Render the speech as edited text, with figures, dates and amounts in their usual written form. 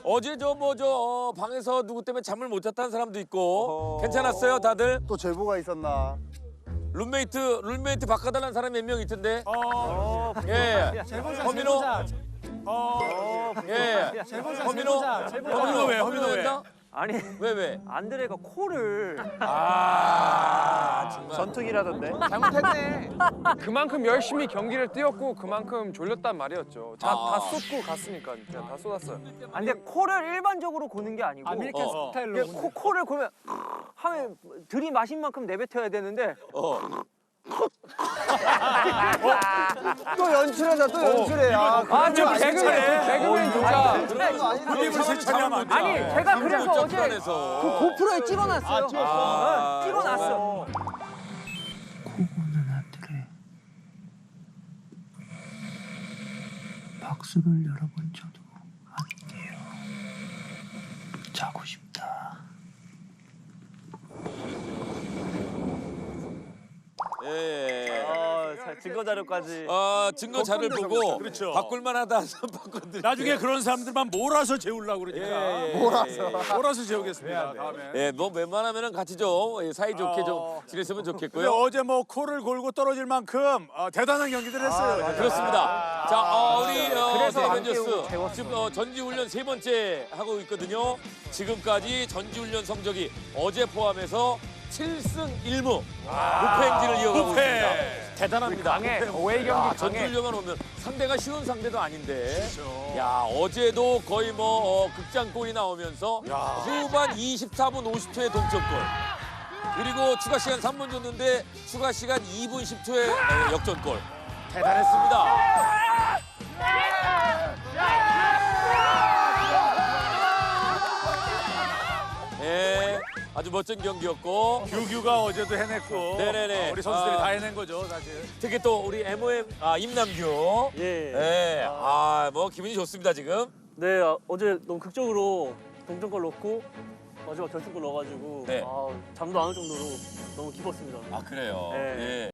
어제 방에서 누구 때문에 잠을 못 잤다는 사람도 있고 괜찮았어요 다들? 또 제보가 있었나? 룸메이트 바꿔달라는 사람이 몇 명 있던데? 예. 허민호? 예. 허민호 왜? 아니 왜? 안드레가 코를 정말. 전투기라던데. 잘못했네. 그만큼 열심히 경기를 뛰었고 그만큼 졸렸단 말이었죠. 다 쏟고 갔으니까 그냥 다 쏟았어요. 아니 근데 코를 일반적으로 고는 게 아니고 아메리칸 스타일로. 이게 코를 고면 하면 들이마신 만큼 내뱉어야 되는데 또 연출하자, 또 연출해. 저 개그맨 진짜. 그림을 세차하면 안 돼. 아니 제가 그래서 어제 불안해서. 그 고프로에 찍어놨어요. 찍어놨어. 코고는 안드레 박수를 열어본 적도 아닌데요. 자고 싶다. 예. 증거 자료까지. 증거 자료를 보고 그렇죠. 바꿀만하다 해서 바꿔드릴게요. 나중에 그런 사람들만 몰아서 재우려고 그러니까. 몰아서 재우겠습니다. 다음에. 예, 뭐 웬만하면은 같이 좀 사이좋게 좀 지냈으면 근데 좋겠고요. 어제 뭐 코를 골고 떨어질 만큼 대단한 경기들 했어요. 그렇습니다. 자, 우리 그래서 안 세븐뉴스 깨우고 지금 전지훈련 세 번째 하고 있거든요. 지금까지 전지훈련 성적이 어제 포함해서 7승 1무 무패 행진을 이어가고 있습니다. 대단합니다. 강해. 어웨이 경기 강해. 전지훈련만 오면 상대가 쉬운 상대도 아닌데. 야, 어제도 거의 극장골이 나오면서 후반 24분 50초에 동점골. 그리고 추가 시간 3분 줬는데 추가 시간 2분 10초에 역전골. 대단했습니다. 예, 아주 멋진 경기였고 규규가 어제도 해냈고. 네네네. 우리 선수들이 다 해낸 거죠, 사실. 특히 또 우리 MOM 임남규. 예. 뭐 기분이 좋습니다 지금. 네 어제 너무 극적으로 동점골 넣고 마지막 결승골 넣어가지고 네. 잠도 안 올 정도로 너무 기뻤습니다. 아 그래요. 네. 예.